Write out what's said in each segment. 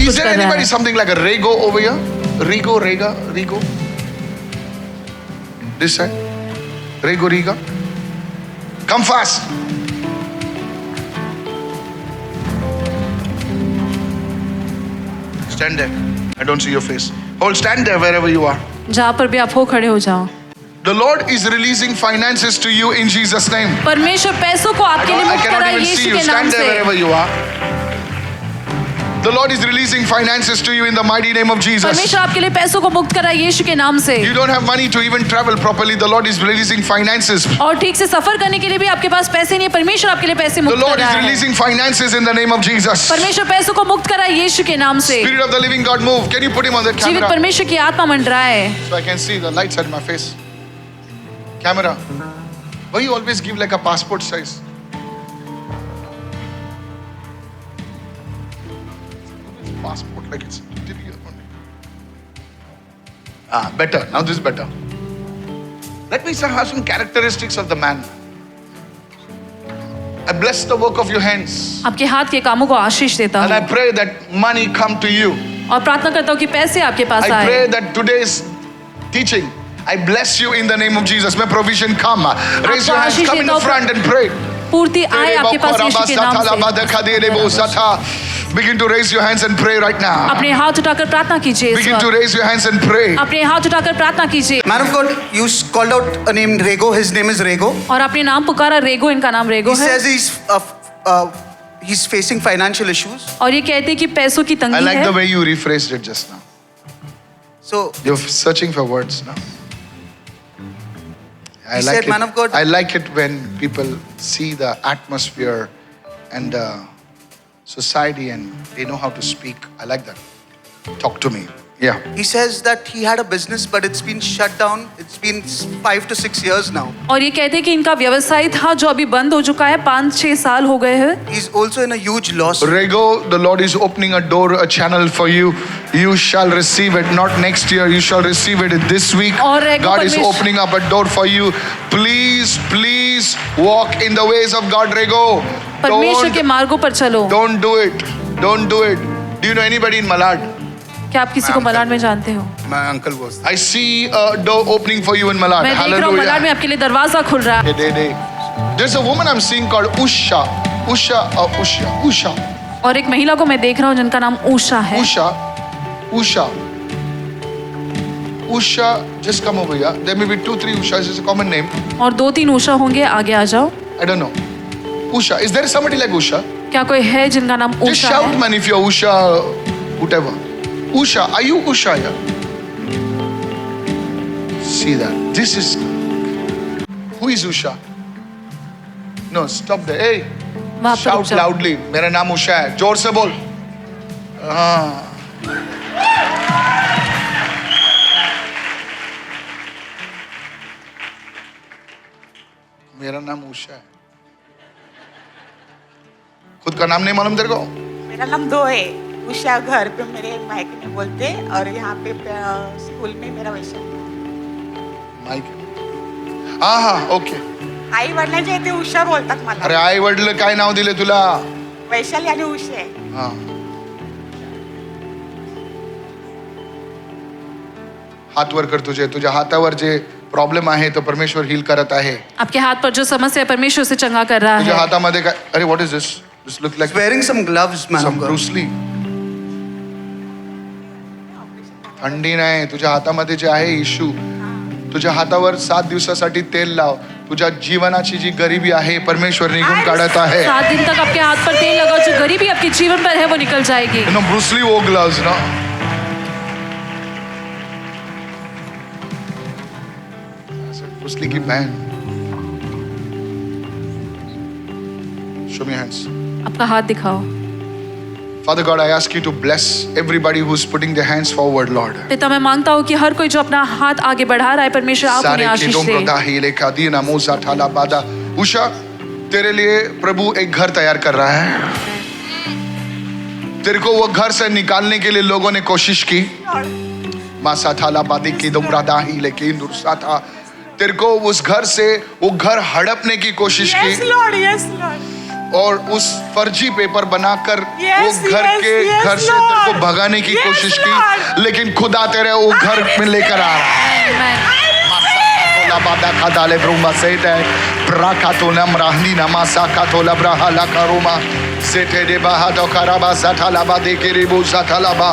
परमेश्वर Is कुछ there कर रहा anybody है। something like a Rego over here? Rego? This side? Riga? Come fast. Stand there. I don't see your face. Hold, stand there wherever you are. जहाँ पर भी आप हो खड़े हो जाओ। The Lord is releasing finances to you in Jesus' name. परमेश्वर पैसों को आपके लिए I मुक्त cannot करा even see यीशु you. के नाम Stand there से। wherever you are. The Lord is releasing finances to you in the mighty name of Jesus. परमेश्वर आपके लिए पैसों को मुक्त करा यीशु के नाम से। You don't have money to even travel properly. The Lord is releasing finances. और ठीक से सफर करने के लिए भी आपके पास पैसे नहीं है, परमेश्वर आपके लिए पैसे The मुक्त कर Lord रहा is है। releasing finances in the name of Jesus. परमेश्वर पैसों को मुक्त करा यीशु के नाम से। Spirit of the living God, move. Can you put him on the जीवित camera परमेश्वर की आत्मा मंडराए। so I can see the lights are in my face? Camera. Why you always give like a passport size? Passport like it's interior only. Better. Now this is better. Let me have some characteristics of the man. I bless the work of your hands. आपके हाथ के कामों को आशीष देता And I हूँ pray that money come to you. और प्रार्थना करता हूँ कि पैसे आपके पास I आए। pray that today's teaching, I bless you in the name of Jesus. May provision come. Raise your hands, Ashish come in देता the हूँ। front and pray. पूर्ति आए आपके पास यीशु के नाम से। Begin to raise your hands and pray right now. अपने हाथ उठाकर प्रार्थना कीजिए इस Begin to वक्त। raise your hands and pray. अपने हाथ उठाकर प्रार्थना कीजिए। Man of God, you called out a name Rego. His name is Rego. और अपने नाम पुकारा, रेगो इनका नाम रेगो He है। says he's facing financial issues. और ये कहते हैं कि पैसों की I तंगी like the है। way you rephrased it just now. So You're searching for words now. He said, "Man of God." I like it when people see the atmosphere and the society and they know how to speak. I like that. Talk to me. Yeah. he says that he had a business, but it's been shut down. It's been 5 to 6 years now. और ये कहते हैं कि इनका व्यवसाय था जो अभी बंद हो चुका है, 5-6 साल हो गए हैं। He's also in a huge loss. Rego, the Lord is opening a door, a channel for you. You shall receive it. Not next year. You shall receive it this week. और Rego God is परमेश्वर- opening up a door for you. Please walk in the ways of God, Rego. परमेश्वर के मार्गों पर चलो। Don't do it. Don't do it. Do you know anybody in Malad? क्या आप किसी को मलाड में जानते हो? My uncle was. I see a door opening for you in Malad. मैं देख रहा हूँ मलाड में आपके लिए दरवाजा खुल रहा है। There's a woman I'm seeing called Usha. Usha. और एक महिला को मैं देख रहा हूँ जिनका नाम उषा है। Usha, just come over here. There may be 2-3 Ushas. It's a common name. और 2-3 उषा होंगे, आगे आ जाओ। I don't know. Usha. Is there somebody like Usha? क्या कोई है जिनका नाम Just उषा shout, है? man, if you're Usha, whatever. Usha, are you Usha here? See that. This is. Who is Usha? No, stop there. Hey, वहाँ पर रुक shout जाओ। loudly. मेरा नाम उषा है. जोर से बोल. हाँ. मेरा नाम उषा है. खुद का नाम नहीं मालूम तेरे को? मेरा नाम दो है। उषा घर पे मेरे मायके में बोलते और यहाँ पे स्कूल में मेरा वैशाली माईक. हाँ ओके. आई वडिलांचे ते उषा बोलतात अरे मला. आई वडील काय नाव दिले तुला? वैशाली आणि उषा आहे. हाँ. हात वर कर तुझ्या हातावर जे प्रॉब्लेम आहे तो परमेश्वर हील करत आहे. आपके हाथ पर जो समस्या है परमेश्वर से चंगा कर रहा तुझ्या है। हातामध्ये काय? अरे what is this? This look He's like wearing some gloves, man some of God. Bruce Lee. थंडी नाही. तुझ्या हातामध्ये जे आहे इशू, तुझ्या हातावर 7 दिवसासाठी तेल लाव. तुझ्या जीवनाची जी गरिबी आहे परमेश्वर निघून काढत आहे. 7 दिन तक आपके हाथ पर तेल लगाओ, जो गरीबी आपके जीवन पर है वो निकल जाएगी। You know, Bruce Lee wore gloves, no? I said, Bruce Lee की बहन. Show me your hands. आपका हाथ दिखाओ। Father God, I ask you to bless everybody who's putting their hands forward, Lord. पिता मैं मांगता हूँ कि हर कोई जो अपना हाथ आगे बढ़ा रहा है परमेश्वर आप उन्हें आशीष दे। उषा, तेरे लिए प्रभु एक घर तैयार कर रहा है. तेरे को वो घर से निकालने के लिए लोगों ने कोशिश की. तेरे को उस घर से वो घर हड़पने की कोशिश Yes की. Lord, yes Lord. और उस फर्जी पेपर बनाकर Yes, वो घर yes, के yes, घर से तेरे को Lord. भगाने की Yes, कोशिश Lord. की, लेकिन खुदा तेरे वो घर में लेकर आ रहा है। Amen. La bada kadale brumba sete brakato namrahni namasa katola brahala karuma sete de bahado karaba satalaba de kiribu satalaba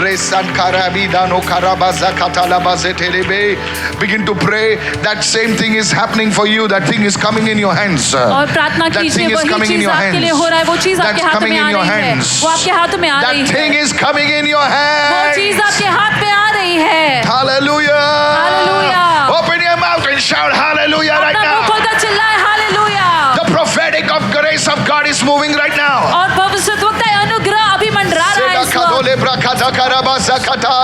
resan karabida no karaba zakatalaba zetelebe. Begin to pray. That same thing is happening for you. That thing is coming in your hands. और प्रार्थना That कीजिए, thing is वही coming in चीज your आपके लिए hands. हो रहा है, वो चीज आपके That's हाथ coming में in आ your रही है, hands. वो आपके हाथ में आ रही That thing है, is coming in your वो चीज hands. आपके हाथ में आ रही है। Hallelujah. Hallelujah. Open your mouth and shout hallelujah right अपना मुंह now. खोलकर चिल्लाए hallelujah. The prophetic of grace of God is moving right now. और भविष्यद्वक्ता अनुग्रह अभी मंडरा रहा है इस वक्त। Sedakadole brakata karaba zakata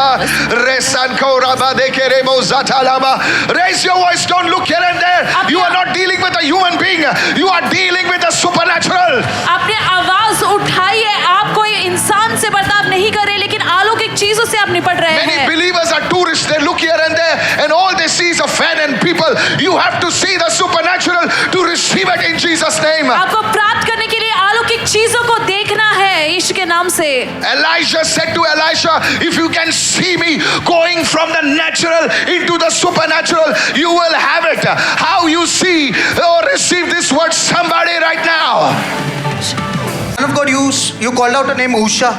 resan koraba dekerebo zatalaba. Raise your voice, don't look here and there. You are not dealing with a human being, you are dealing with the supernatural. अपने आवाज उठाइए, आप कोई इंसान से बर्ताव नहीं कर रहे, लेकिन अलौकिक चीजों से आप निपट रहे Many हैं। believers are tourists, they look here and there and all they see is a fan and people. You have to see the supernatural to receive it in Jesus' name. आपको प्राप्त करने के लिए अलौकिक चीजों को देखना है यीशु के नाम से। Elijah said to Elisha, if you can see me going from the natural into the supernatural, you will have it. How you see or receive this word, somebody right now. Man of God, you called out a name Usha.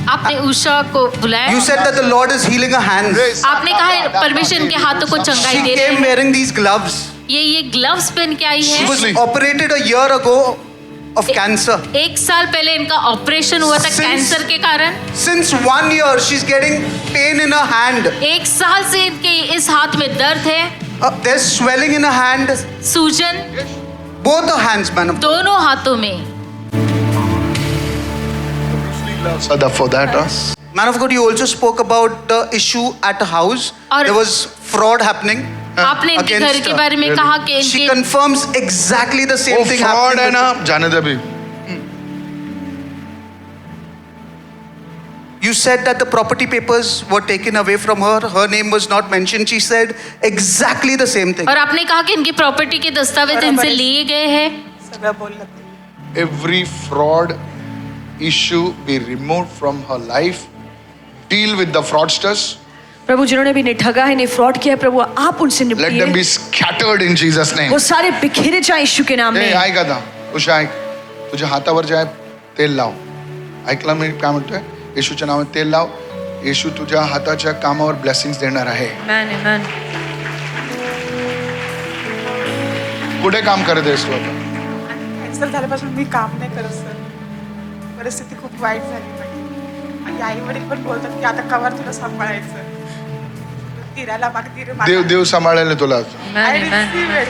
आपने उषा को बुलाया। You said that the Lord is healing her hands. आपने कहा परमेश्वर इनके हाथों को चंगाई She दे रहे came हैं। wearing these gloves. ये ग्लव्स पहन के आई She है। was operated a year ago of cancer. 1 साल पहले इनका ऑपरेशन हुआ था Since- कैंसर के कारण। Since 1 year, she's getting pain in her hand. 1 साल से इनके इस हाथ में दर्द है, There's swelling in her hand. सूजन Both her hands, man of God. दोनों हाथों में। Sada for that, huh? Man of God, you also spoke about the issue at a house. और- There was fraud happening. आपने इनके against घर के her. बारे में कहा कि She इनके confirms exactly the same वो thing fraud है happening. ना, with जाने दे भी. You said that the property papers were taken away from her. Her name was not mentioned. She said exactly the same thing. और आपने कहा कि इनकी प्रॉपर्टी के दस्तावेज इनसे लिए गए हैं। सगळं बोललं तुम्ही। Every fraud issue be removed from her life. Deal with the fraudsters. प्रभु जिन्होंने भी इन्हें ठगा है, इन्हें फ्रॉड किया है, प्रभु आप उनसे Let them निपटिए। be scattered in Jesus' name. वो सारे बिखरे जाए यीशु के नाम ए में। ऐक आता उषा ऐक, तुझ्या हातावर जे आहे तेल लाव. ऐकलं मी काय म्हणतोय? येशूच्या नावात तेल लाव. येशू तुझ्या हाताच्या कामावर ब्लेसिंग्स देणार आहे. आमेन, आमेन। कुठे काम करत आहेस तू आता? कॅन्सर झाल्यापासून मी काम नाही करत सर. परिस्थिती खूप वाईट झाली माझी. आणि आई वडील पण बोलतात की आता कवर तुला सांभाळायचं. तिराला माग देव सांभाळेल तुला. आमेन, I आमेन। receive it.